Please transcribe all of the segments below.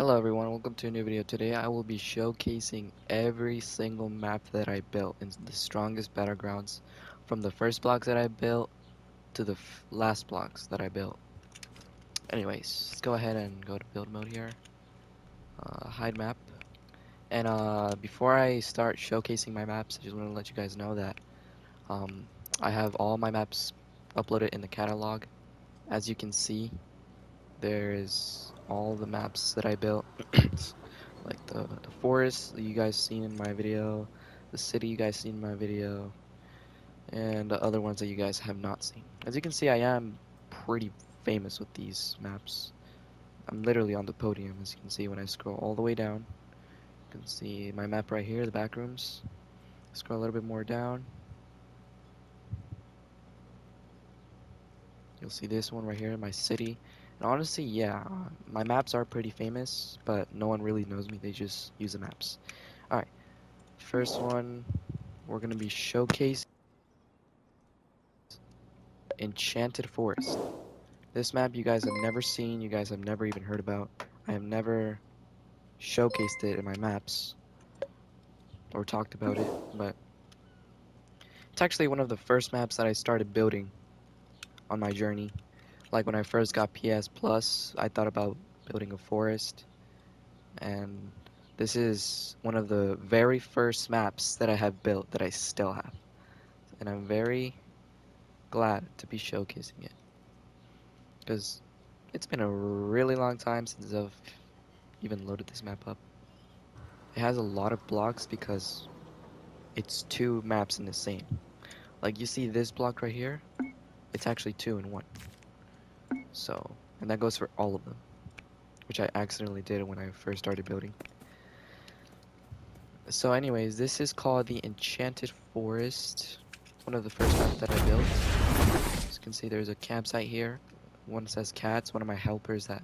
Hello everyone, welcome to a new video. Today I will be showcasing every single map that I built in the Strongest Battlegrounds, from the first blocks that I built to the last blocks that I built. Anyways, let's go ahead and go to build mode here, hide map. And before I start showcasing my maps, I just want to let you guys know that I have all my maps uploaded in the catalog. As you can see, there's all the maps that I built. Like the forest that you guys seen in my video, the city you guys seen in my video, and the other ones that you guys have not seen. As you can see, I am pretty famous with these maps. I'm literally on the podium, as you can see when I scroll all the way down. You can see my map right here, the Backrooms. Scroll a little bit more down. You'll see this one right here, my city. And honestly, yeah, my maps are pretty famous, but no one really knows me. They just use the maps. Alright, first one, we're going to be showcasing Enchanted Forest. This map you guys have never seen, you guys have never even heard about. I have never showcased it in my maps or talked about it, but it's actually one of the first maps that I started building on my journey. Like when I first got PS Plus, I thought about building a forest, and this is one of the very first maps that I have built that I still have. And I'm very glad to be showcasing it, because it's been a really long time since I've even loaded this map up. It has a lot of blocks because it's two maps in the same. Like you see this block right here, it's actually two in one. So, and that goes for all of them, which I accidentally did when I first started building. So anyways, this is called the Enchanted Forest. One of the first maps that I built. As you can see, there's a campsite here. One says cats, one of my helpers that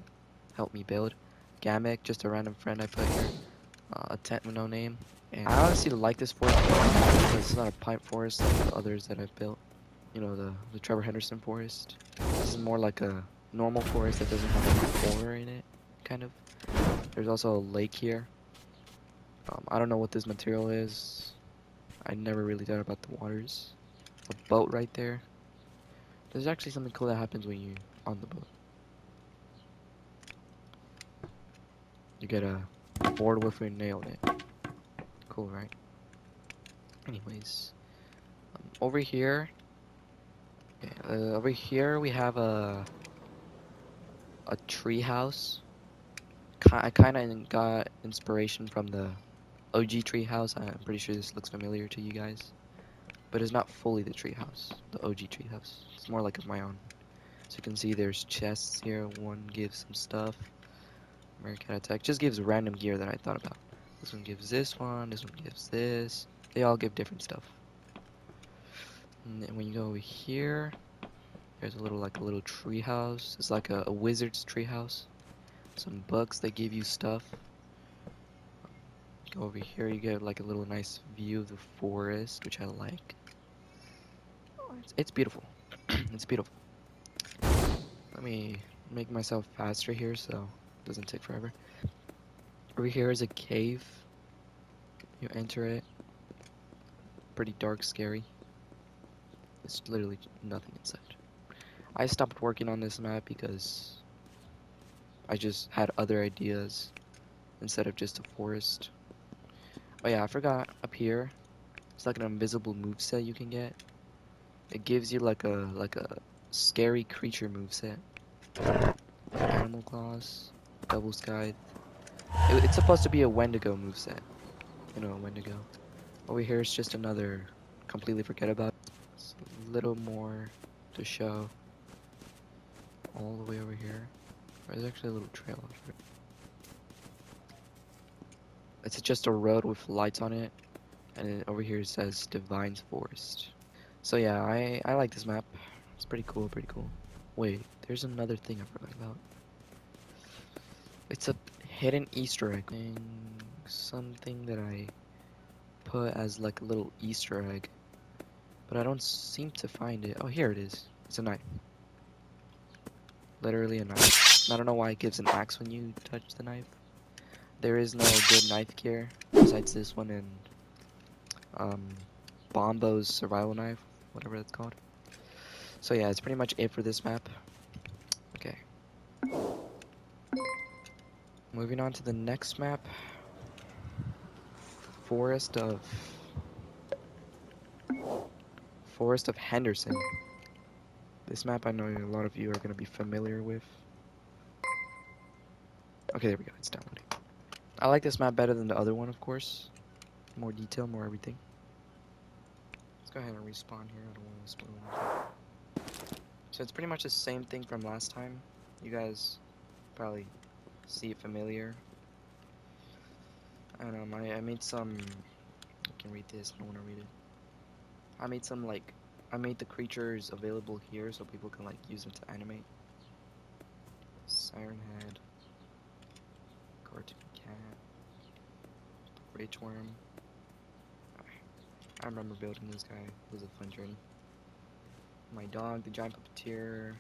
helped me build. Gamic, just a random friend I put here. A tent with no name. And I honestly like this forest because it's not a pipe forest like the others that I've built. You know, the Trevor Henderson forest. This is more like a normal forest that doesn't have any water in it, kind of. There's also a lake here. I don't know what this material is. I never really thought about the waters. A boat right there. There's actually something cool that happens when you're on the boat. You get a board with a nail in it. Cool, right? Anyways, over here, we have a tree house. I kind of got inspiration from the OG tree house. I'm pretty sure this looks familiar to you guys, but it's not fully the tree house, the OG tree house. It's more like my own. So you can see there's chests here. One gives some stuff. American Attack just gives random gear that I thought about. This one gives this one gives this. They all give different stuff. And then when you go over here, there's a little tree house. It's like a wizard's tree house. Some books that give you stuff. Go over here, you get like a little nice view of the forest, which I like. It's beautiful. It's beautiful. Let me make myself faster here so it doesn't take forever. Over here is a cave. You enter it. Pretty dark, scary. There's literally nothing inside. I stopped working on this map because I just had other ideas instead of just a forest. Oh yeah, I forgot, up here, it's like an invisible moveset you can get. It gives you like a scary creature moveset. Animal claws, double scythe. It's supposed to be a Wendigo moveset. You know, a Wendigo. Over here is just another, completely forget about it. It's a little more to show. All the way over here. There's actually a little trail over it. It's just a road with lights on it, and then over here it says Divine's Forest. So yeah, I like this map. It's pretty cool, pretty cool. Wait, there's another thing I forgot about. It's a hidden Easter egg thing, something that I put as like a little Easter egg, but I don't seem to find it. Oh, here it is. It's a knife. Literally a knife. I don't know why it gives an axe when you touch the knife. There is no good knife gear besides this one and um, Bombo's survival knife, whatever that's called. So yeah, it's pretty much it for this map. Okay. Moving on to the next map. Forest of Henderson. This map I know a lot of you are going to be familiar with. Okay, there we go. It's downloading. I like this map better than the other one, of course. More detail, more everything. Let's go ahead and respawn here. I don't want to spoil anything. So it's pretty much the same thing from last time. You guys probably see it familiar. I don't know. I made some. I can read this. I don't want to read it. I made some like. I made the creatures available here so people can like use them to animate. Siren Head. Cartoon Cat. Ridgeworm. I remember building this guy. It was a fun journey. My dog, the giant puppeteer,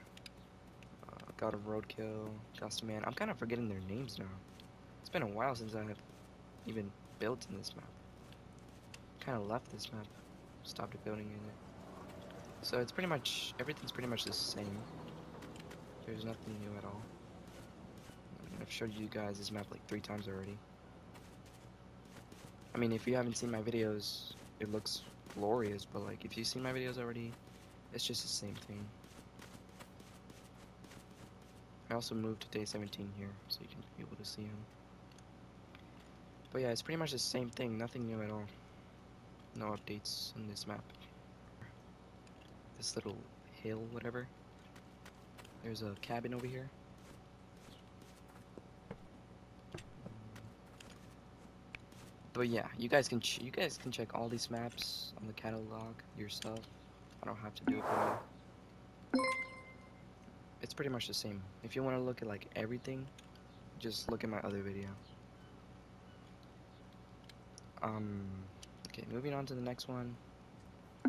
God of Roadkill, Ghost Man. I'm kind of forgetting their names now. It's been a while since I have even built in this map. Kind of left this map, stopped building in it. So it's pretty much, everything's pretty much the same. There's nothing new at all. I've showed you guys this map like 3 times already. I mean, if you haven't seen my videos, it looks glorious, but like if you've seen my videos already, it's just the same thing. I also moved to day 17 here, so you can be able to see him. But yeah, it's pretty much the same thing, nothing new at all. No updates on this map. This little hill, whatever. There's a cabin over here. But yeah, you guys can check all these maps on the catalog yourself. I don't have to do it for you. It's pretty much the same. If you want to look at like everything, just look at my other video. Okay, moving on to the next one.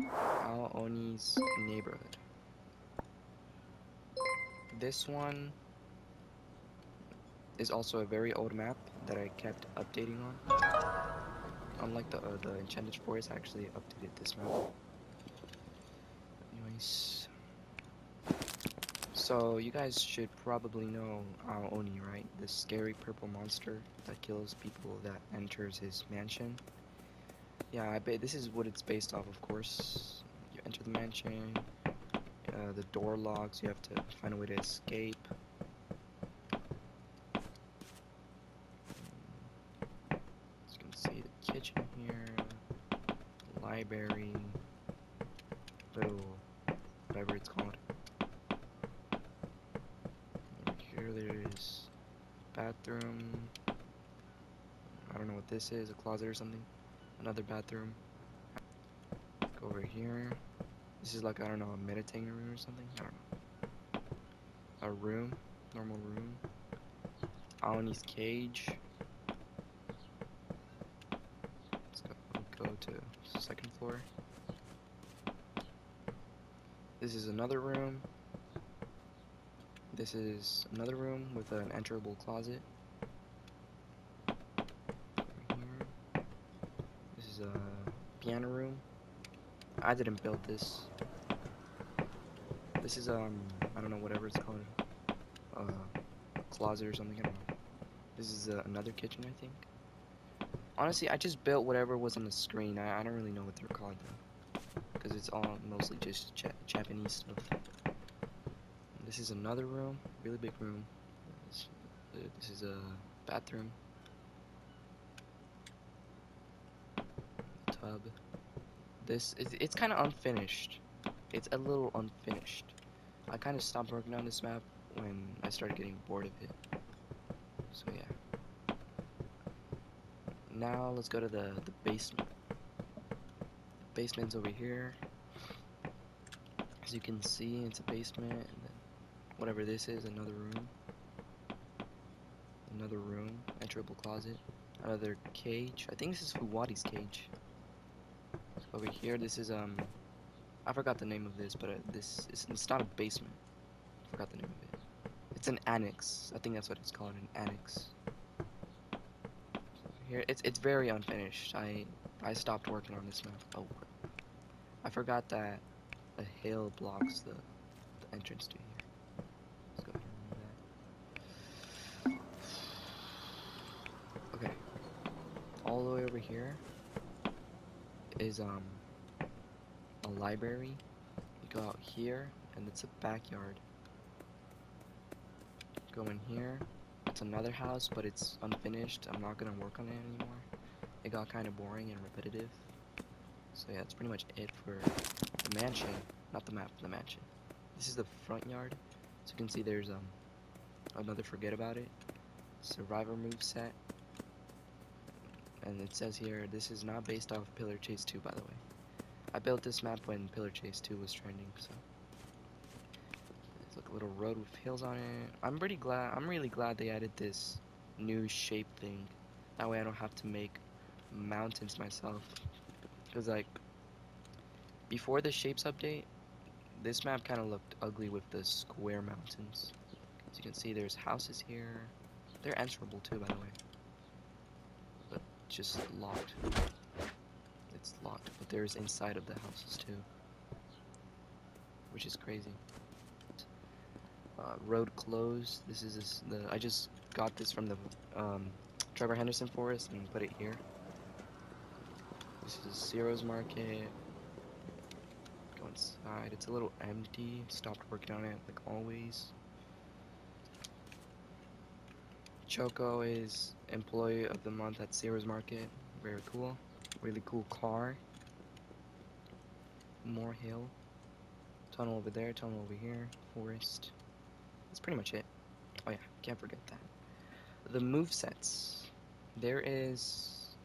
Aoni's neighborhood. This one is also a very old map that I kept updating on. Unlike the Enchanted Forest, I actually updated this map. Anyways, so you guys should probably know Aoni, right? The scary purple monster that kills people that enters his mansion. Yeah, I bet this is what it's based off, of course. You enter the mansion, the door locks, you have to find a way to escape. As you can see, the kitchen here, library, little, whatever it's called. Over here there's bathroom. I don't know what this is, a closet or something. Another bathroom. Go over here. This is like, I don't know, a meditating room or something? I don't know. A room. Normal room. Aoni's cage. Let's go to second floor. This is another room. This is another room with an enterable closet. Over here. This is a piano room. I didn't build this. This is I don't know, whatever it's called, closet or something. I don't know. This is another kitchen, I think. Honestly, I just built whatever was on the screen. I don't really know what they're called though, because it's all mostly just Japanese stuff. This is another room, really big room. This is a bathroom. Tub. It's kind of unfinished. It's a little unfinished. I kind of stopped working on this map when I started getting bored of it. So yeah. Now let's go to the basement. Basement's over here. As you can see, it's a basement, and then whatever this is, another room. Another room, enterable closet. Another cage. I think this is Fuwadi's cage. Over here, this is I forgot the name of this, but it's not a basement. I forgot the name of it. It's an annex. I think that's what it's called, an annex. here. It's very unfinished. I stopped working on this map. Oh, I forgot that a hill blocks the entrance to here. Let's go ahead and remove that. Okay. All the way over here is a library. You go out here and it's a backyard. Go in here. It's another house, but it's unfinished. I'm not gonna work on it anymore. It got kind of boring and repetitive. So yeah, that's pretty much it for the mansion. Not the map, the mansion. This is the front yard. So you can see there's another forget about it. Survivor moveset. And it says here, this is not based off Pillar Chase 2, by the way. I built this map when Pillar Chase 2 was trending, so. There's like a little road with hills on it. I'm really glad they added this new shape thing. That way I don't have to make mountains myself. Because like, before the shapes update, this map kind of looked ugly with the square mountains. As you can see, there's houses here. They're answerable too, by the way. But just locked. It's locked, but there's inside of the houses too. Which is crazy. Road closed. This is I just got this from the Trevor Henderson forest and put it here. This is Ciro's Market. Go inside. It's a little empty. Stopped working on it like always. Choco is Employee of the Month at Ciro's Market. Very cool. Really cool car. More hill. Tunnel over there. Tunnel over here. Forest. That's pretty much it. Oh yeah, can't forget that. The movesets. There is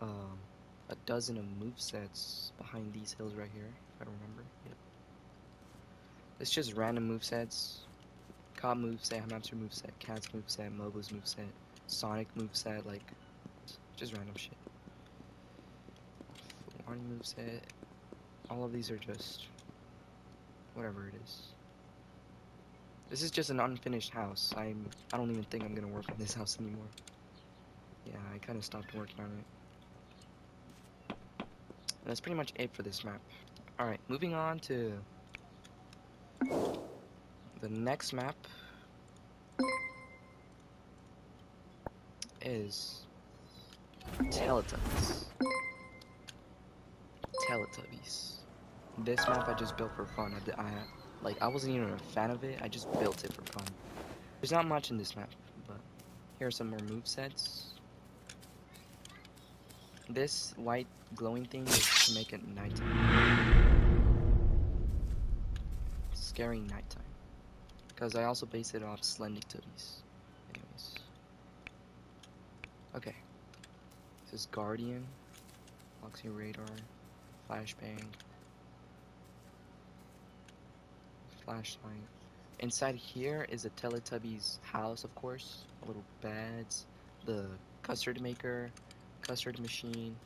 a dozen of movesets behind these hills right here, if I remember. Yep. It's just random movesets. Cobb moveset, Hamster moveset, Cat's moveset, Mobo's moveset, Sonic moveset, like, just random shit. One moveset. All of these are just whatever it is. This is just an unfinished house. I don't even think I'm gonna work on this house anymore. Yeah, I kind of stopped working on it. And that's pretty much it for this map. Alright, moving on to the next map is Teletubbies. Teletubbies. This map I just built for fun. I wasn't even a fan of it. I just built it for fun. There's not much in this map, but here are some more movesets. This white glowing thing is to make it nighttime. Scary nighttime. Because I also based it off Teletubbies. Anyways. Okay. This is Guardian. Oxy Radar. Flashbang. Flashlight. Inside here is a Teletubbies house, of course. Little beds. The custard maker. Custard machine.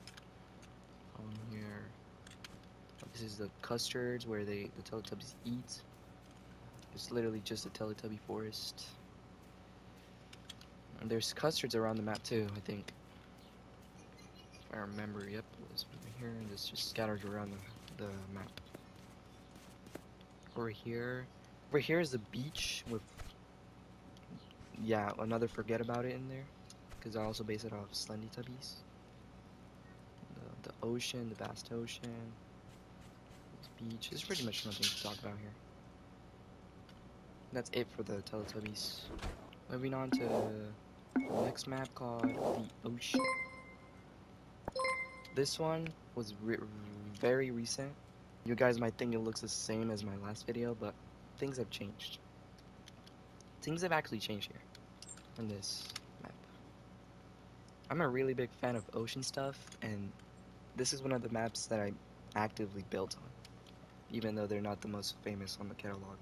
On here. This is the custards where the Teletubbies eat. It's literally just a Teletubby forest. And there's custards around the map too, I think. If I remember, yep, it was over here, and it's just scattered around the map. Over here is the beach with, yeah, another forget about it in there, because I also base it off Teletubbies. The ocean, the vast ocean, this beach. There's pretty much nothing to talk about here. That's it for the Teletubbies. Moving on to the next map called the Ocean. This one was very recent. You guys might think it looks the same as my last video, but things have changed. Things have actually changed here on this map. I'm a really big fan of ocean stuff, and this is one of the maps that I actively built on, even though they're not the most famous on the catalog.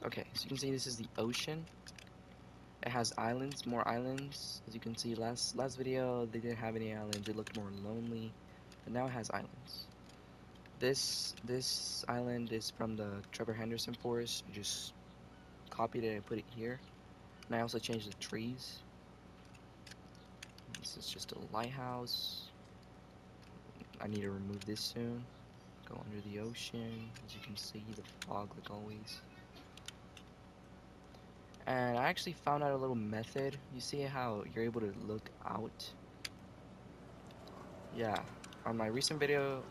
Okay, so you can see this is the ocean. It has islands, more islands. As you can see, last video they didn't have any islands. It looked more lonely, but now it has islands. This island is from the Trevor Henderson forest. I just copied it and put it here. And I also changed the trees. This is just a lighthouse. I need to remove this soon. Go under the ocean. As you can see, the fog like always. And I actually found out a little method. You see how you're able to look out? Yeah. On my recent video,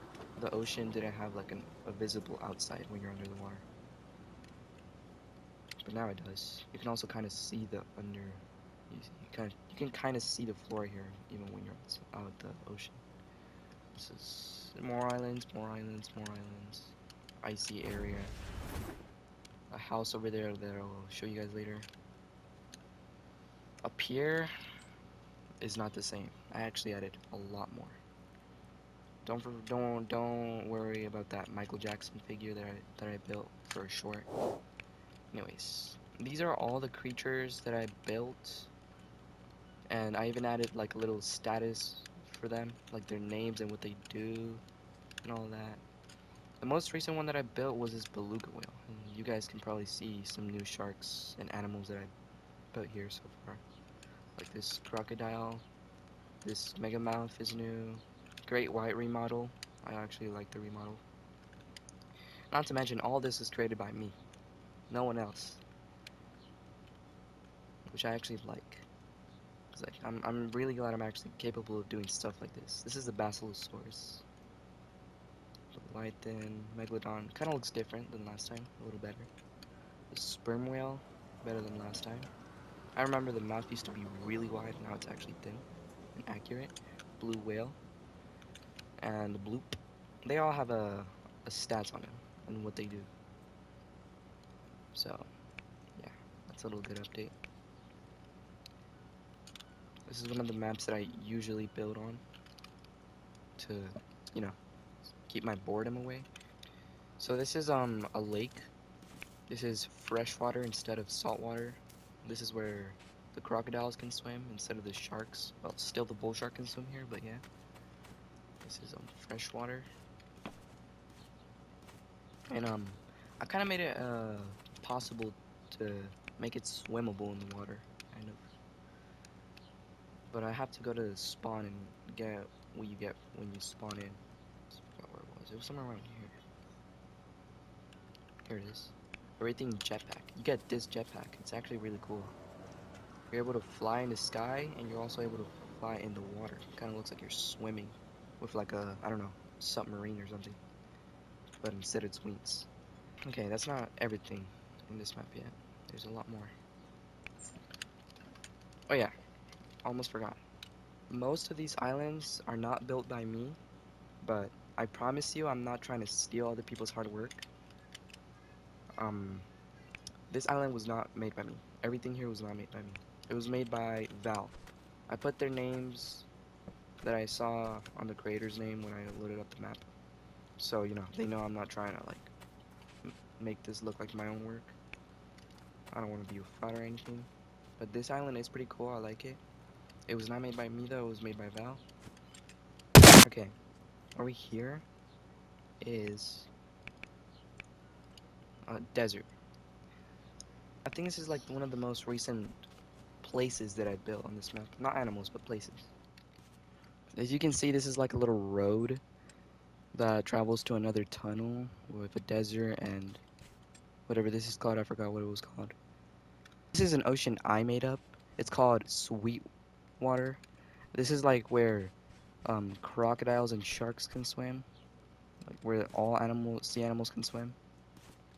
the ocean didn't have like a visible outside when you're under the water. But now it does. You can also kind of see the under. You can kind of see the floor here, even when you're out the ocean. This is more islands, more islands, more islands. Icy area. A house over there that I'll show you guys later. Up here is not the same. I actually added a lot more. Don't worry about that Michael Jackson figure that I built for a short. Anyways, these are all the creatures that I built, and I even added like a little status for them, like their names and what they do and all that. The most recent one that I built was this beluga whale, and you guys can probably see some new sharks and animals that I built here so far. Like this crocodile, this megamouth is new, great white remodel. I actually like the remodel. Not to mention all this is created by me, no one else, which I actually like. Cause like I'm really glad I'm actually capable of doing stuff like this. This is the Basilosaurus. Leviathan, Megalodon, kind of looks different than last time, a little better. The sperm whale, better than last time. I remember the mouth used to be really wide, now it's actually thin and accurate. Blue whale and the bloop. They all have a stats on them and what they do. So, yeah, that's a little good update. This is one of the maps that I usually build on to, you know, keep my boredom away. So this is a lake. This is freshwater instead of saltwater. This is where the crocodiles can swim instead of the sharks. Well, still the bull shark can swim here, but yeah. This is freshwater. And I kind of made it possible to make it swimmable in the water, kind of. But I have to go to the spawn and get what you get when you spawn in. I forgot where it was. It was somewhere around here. Here it is. Everything jetpack. You get this jetpack. It's actually really cool. You're able to fly in the sky, and you're also able to fly in the water. It kind of looks like you're swimming with like a, I don't know, submarine or something. But instead it's wings. Okay, that's not everything in this map yet. There's a lot more. Oh yeah, almost forgot. Most of these islands are not built by me, but I promise you I'm not trying to steal other people's hard work. This island was not made by me. Everything here was not made by me. It was made by Valve. I put their names that I saw on the creator's name when I loaded up the map. So, you know, they know I'm not trying to, like, make this look like my own work. I don't want to be a fraud or anything. But this island is pretty cool. I like it. It was not made by me, though. It was made by Val. Okay. Over here is a desert. I think this is, like, one of the most recent places that I built on this map. Not animals, but places. As you can see, this is like a little road that travels to another tunnel with a desert and whatever this is called. I forgot what it was called. This is an ocean I made up. It's called Sweetwater. This is like where crocodiles and sharks can swim, like where all sea animals can swim,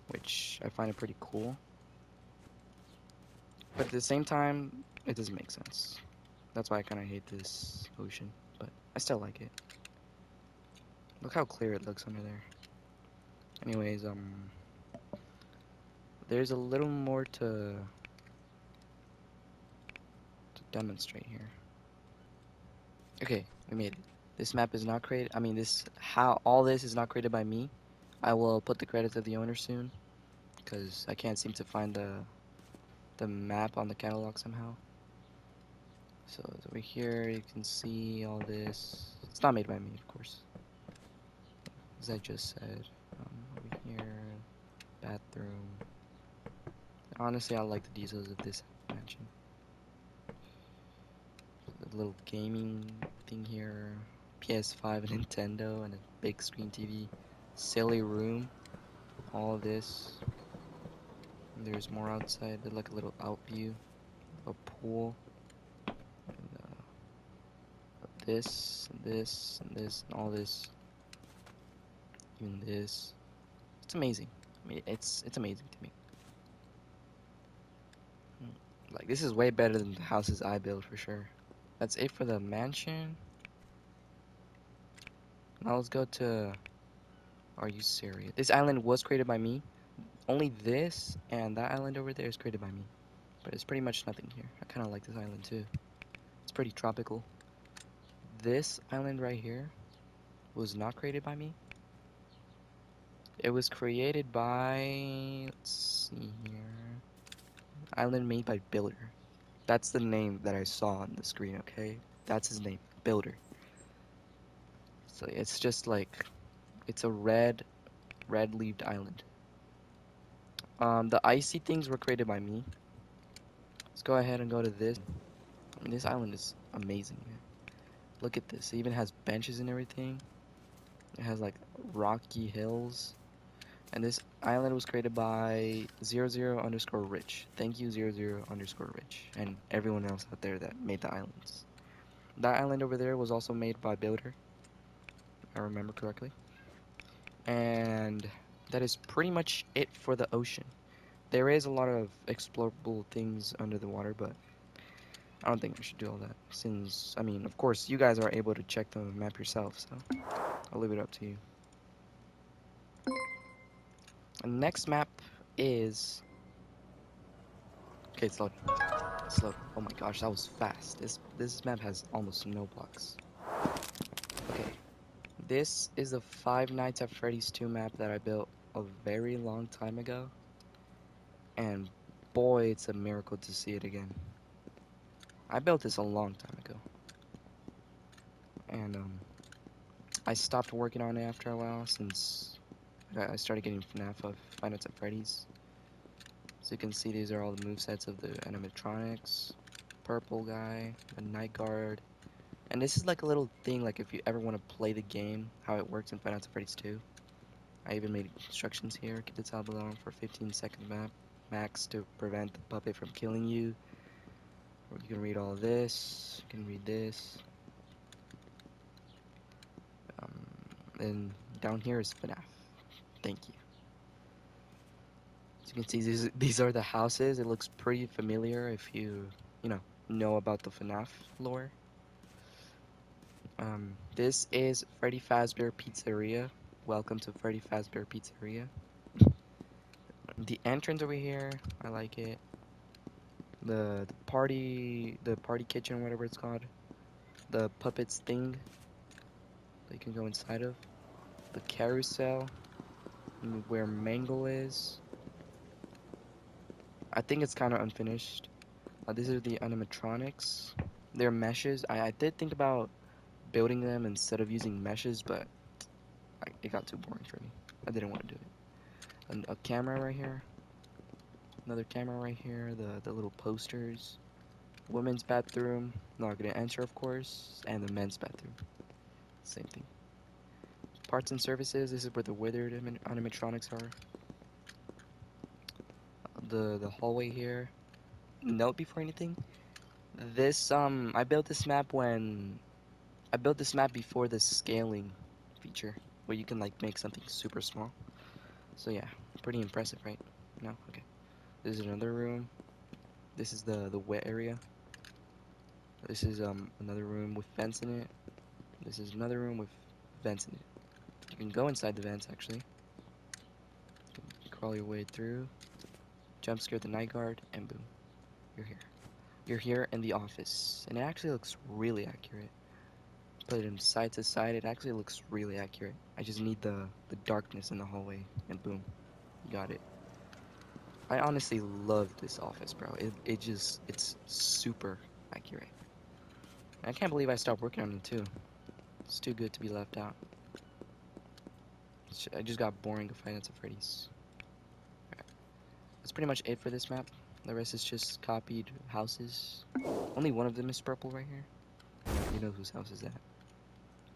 which I find it pretty cool. But at the same time, it doesn't make sense. That's why I kind of hate this ocean, but I still like it. Look how clear it looks under there. Anyways, there's a little more to demonstrate here. Okay, we made it. This map is not created. I mean, all this is not created by me. I will put the credits of the owner soon, because I can't seem to find the map on the catalog somehow. So over here, you can see all this. It's not made by me, of course, as I just said. Over here, bathroom. Honestly, I like the details of this mansion. The a little gaming thing here. PS5, and Nintendo, and a big screen TV. Silly room. All of this. And there's more outside. There's like a little out view. A pool. And this, and this, and this, and all this. Even this. It's amazing. I mean, it's amazing to me. Like, this is way better than the houses I build for sure. That's it for the mansion. Now let's go to... Are you serious? This island was created by me. Only this and that island over there is created by me. But it's pretty much nothing here. I kind of like this island too. It's pretty tropical. This island right here was not created by me. It was created by... Let's see here. Island made by Builder. That's the name that I saw on the screen, okay? That's his name. Builder. So it's just like... It's a red-leaved island. The icy things were created by me. Let's go ahead and go to this. I mean, this island is amazing, man. Look at this. It even has benches and everything. It has like rocky hills. And this island was created by 00_rich. Thank you 00_rich. And everyone else out there that made the islands. That island over there was also made by Builder, if I remember correctly. And that is pretty much it for the ocean. There is a lot of explorable things under the water, but I don't think I should do all that. Since, I mean, of course, you guys are able to check the map yourself, so I'll leave it up to you. The next map is... Okay, it's loading. It's loading. Oh my gosh, that was fast. This map has almost no blocks. Okay. This is the Five Nights at Freddy's 2 map that I built a very long time ago. And boy, it's a miracle to see it again. I built this a long time ago. And I stopped working on it after a while since I started getting FNAF of Five Nights at Freddy's. So you can see these are all the movesets of the animatronics. Purple guy, a night guard. And this is like a little thing, like if you ever want to play the game, how it works in Five Nights at Freddy's 2. I even made instructions here. Keep the tablet on for 15 seconds max to prevent the puppet from killing you. Or you can read all of this. You can read this. And down here is FNAF. Thank you. As you can see, these are the houses. It looks pretty familiar if you know about the FNAF lore. This is Freddy Fazbear Pizzeria. Welcome to Freddy Fazbear Pizzeria. The entrance over here, I like it. The party kitchen, whatever it's called. The puppets thing that you can go inside of. The carousel, where Mangle is. I think it's kind of unfinished. These are the animatronics. They're meshes. I did think about building them instead of using meshes, but it got too boring for me. I didn't want to do it. And a camera right here. Another camera right here. The little posters. Women's bathroom. Not gonna enter, of course. And the men's bathroom. Same thing. Parts and services. This is where the withered animatronics are. The hallway here. Note before anything. This I built this map before the scaling feature, where you can like make something super small. So yeah, pretty impressive, right? No? Okay. This is another room. This is the wet area. This is another room with vents in it. This is another room with vents in it. You can go inside the vents actually. You can crawl your way through. Jump scare the night guard, and boom, you're here. You're here in the office, and it actually looks really accurate. Put it side to side, it actually looks really accurate. I just need the darkness in the hallway, and boom, you got it. I honestly love this office, bro. It's super accurate. I can't believe I stopped working on it too. It's too good to be left out. I just got boring of Five Nights at Freddy's. Right. That's pretty much it for this map. The rest is just copied houses. Only one of them is purple right here. You know whose house is that?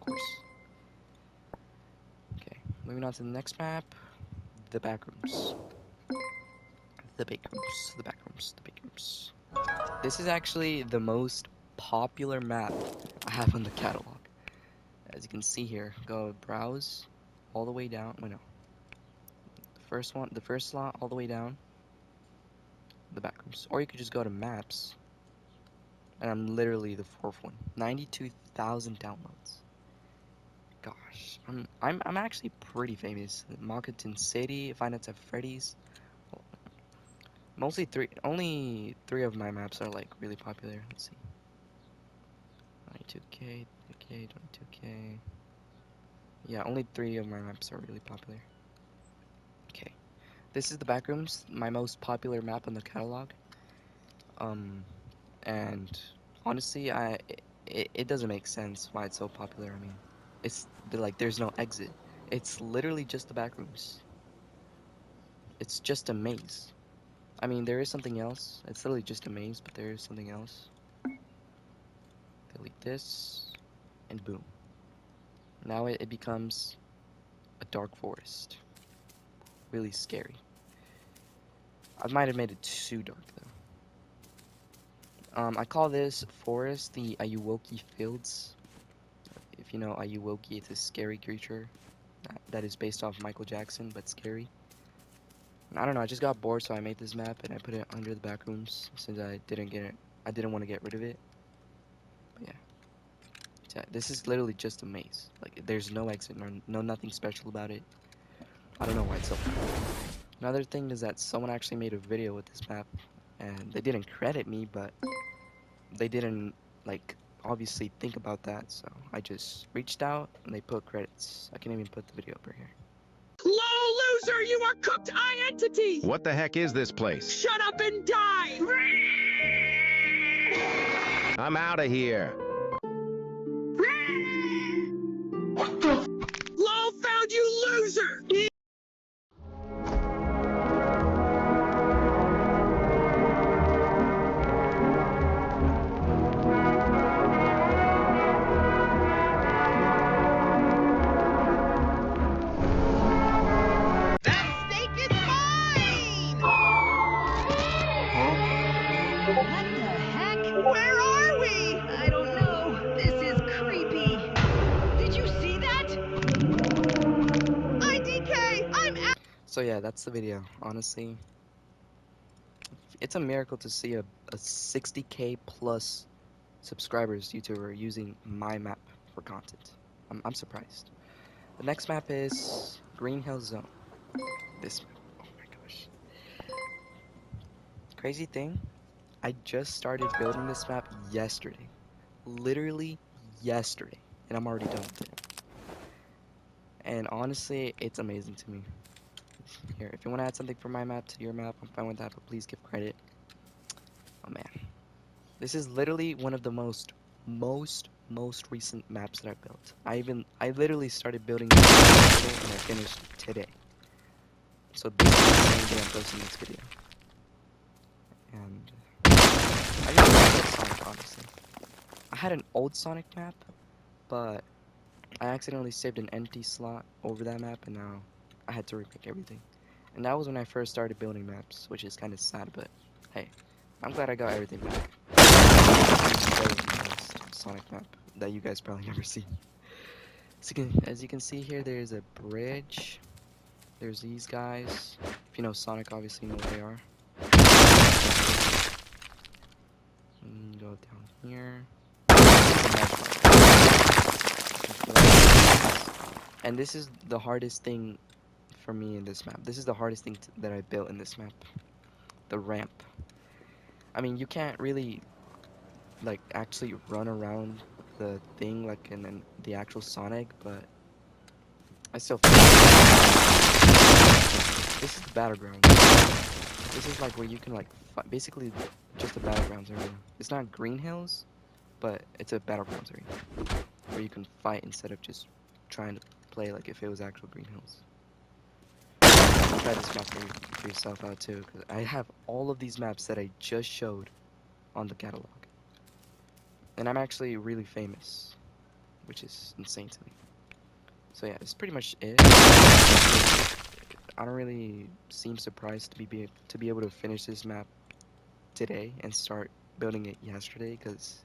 Of course. Okay, moving on to the next map. The Backrooms. The Backrooms. The Backrooms. The Backrooms. This is actually the most popular map I have on the catalog. As you can see here, go browse all the way down. Wait, no. The first slot all the way down. The Backrooms. Or you could just go to maps. And I'm literally the fourth one. 92,000 downloads. Gosh, I'm actually pretty famous. Moccasin City, Five Nights at Freddy's. Only three of my maps are like really popular. Let's see. 92K, 3K, 22K. Yeah, only three of my maps are really popular. Okay, this is the Backrooms, my most popular map on the catalog. And honestly, it doesn't make sense why it's so popular. I mean, it's like there's no exit. It's literally just the Backrooms. It's just a maze. I mean, there is something else. It's literally just a maze, but there is something else. Delete this, and boom. Now it becomes a dark forest. Really scary. I might have made it too dark though. I call this forest the Ayuwoki Fields. If you know Ayuwoki, it's a scary creature that is based off Michael Jackson, but scary. I don't know, I just got bored, so I made this map and I put it under the Backrooms since I didn't want to get rid of it. But yeah. This is literally just a maze. Like, there's no exit, no nothing special about it. I don't know why it's so popular. Another thing is that someone actually made a video with this map, and they didn't credit me, but they didn't, like, obviously think about that, so I just reached out and they put credits. I can even put the video over here. Low loser, you are cooked entity! What the heck is this place? Shut up and die! I'm out of here. What the? Low found you, loser! What the heck? Where are we? I don't know. This is creepy. Did you see that? IDK! I'm out! So yeah, that's the video. Honestly, it's a miracle to see a 60K plus subscribers YouTuber using my map for content. I'm surprised. The next map is Green Hill Zone. This map. Oh my gosh. Crazy thing, I just started building this map yesterday. Literally yesterday. And I'm already done with it. And honestly, it's amazing to me. Here, if you want to add something from my map to your map, I'm fine with that, but please give credit. Oh man. This is literally one of the most recent maps that I built. I literally started building this yesterday and I finished today. So this is the same day I'm posting this video. And I just love Sonic, honestly. I had an old Sonic map, but I accidentally saved an empty slot over that map, and now I had to remake everything. And that was when I first started building maps, which is kind of sad, but hey, I'm glad I got everything back. Sonic map that you guys probably never seen. So as you can see here, there's a bridge. There's these guys. If you know Sonic, obviously you know what they are. And go down here. And this is the hardest thing for me in this map. This is the hardest thing that I built in this map. The ramp. I mean, you can't really like actually run around the thing like in the actual Sonic, but I still feel this is the Battlegrounds. This is like where you can like basically just the Battlegrounds area. It's not Green Hills, but it's a Battlegrounds area where you can fight instead of just trying to play like if it was actual Green Hills. Try this map for yourself out too, because I have all of these maps that I just showed on the catalog. And I'm actually really famous, which is insane to me. So yeah, that's pretty much it. I don't really seem surprised to be able to finish this map today and start building it yesterday, because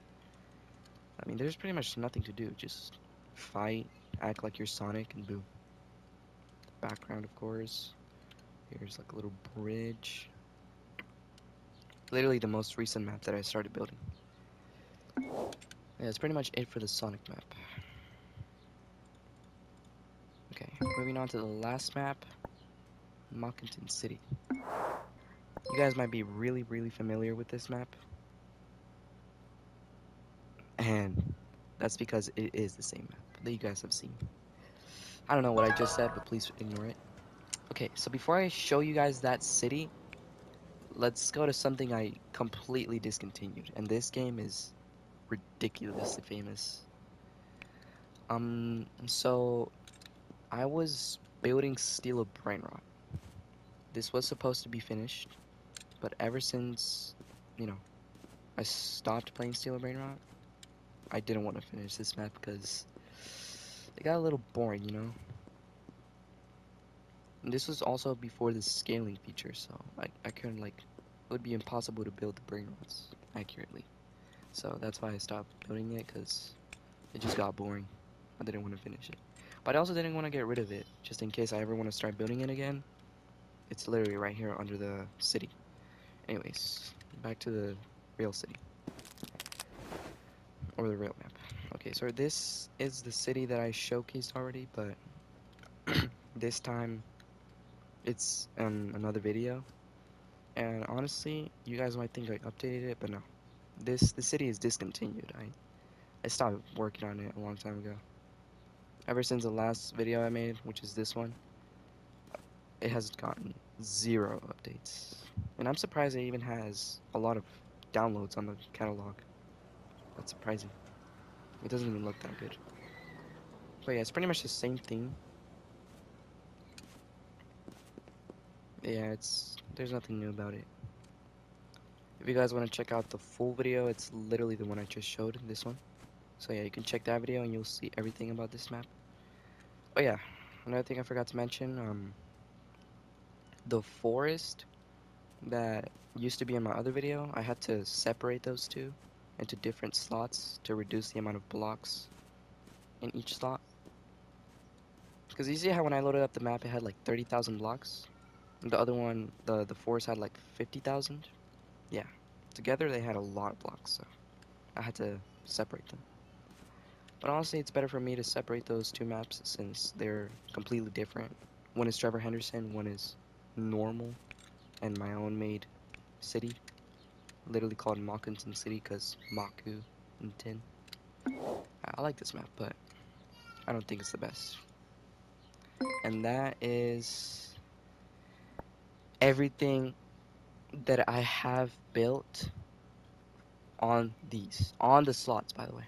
I mean there's pretty much nothing to do. Just fight, act like you're Sonic, and boom. Background, of course. Here's like a little bridge. Literally the most recent map that I started building. Yeah, that's pretty much it for the Sonic map. Okay, moving on to the last map, Mockington City. You guys might be really, really familiar with this map. And that's because it is the same map that you guys have seen. I don't know what I just said, but please ignore it. Okay, so before I show you guys that city, let's go to something I completely discontinued. And this game is ridiculously famous. So I was building Steel of Brainrot. This was supposed to be finished, but ever since, you know, I stopped playing Steel of Brainrot, I didn't want to finish this map because it got a little boring, you know? And this was also before the scaling feature, so I couldn't, like, it would be impossible to build the brain rots accurately. So that's why I stopped building it, because it just got boring. I didn't want to finish it. But I also didn't want to get rid of it, just in case I ever want to start building it again. It's literally right here under the city. Anyways, back to the real city. Or the real map. Okay, so this is the city that I showcased already, but this time it's another video. And honestly, you guys might think I updated it, but no. The city is discontinued. I stopped working on it a long time ago. Ever since the last video I made, which is this one, it has gotten 0 updates. And I'm surprised it even has a lot of downloads on the catalog. That's surprising. It doesn't even look that good. But yeah, it's pretty much the same thing. Yeah, there's nothing new about it. If you guys want to check out the full video, it's literally the one I just showed, this one. So yeah, you can check that video and you'll see everything about this map. Oh yeah, another thing I forgot to mention, the forest that used to be in my other video, I had to separate those two into different slots to reduce the amount of blocks in each slot. Because you see how when I loaded up the map it had like 30,000 blocks? And the other one, the forest had like 50,000? Yeah, together they had a lot of blocks, so I had to separate them. But honestly, it's better for me to separate those two maps since they're completely different. One is Trevor Henderson, one is normal, and my own made city. Literally called Mockington City because Maku and Tin. I like this map, but I don't think it's the best. And that is everything that I have built on the slots, by the way.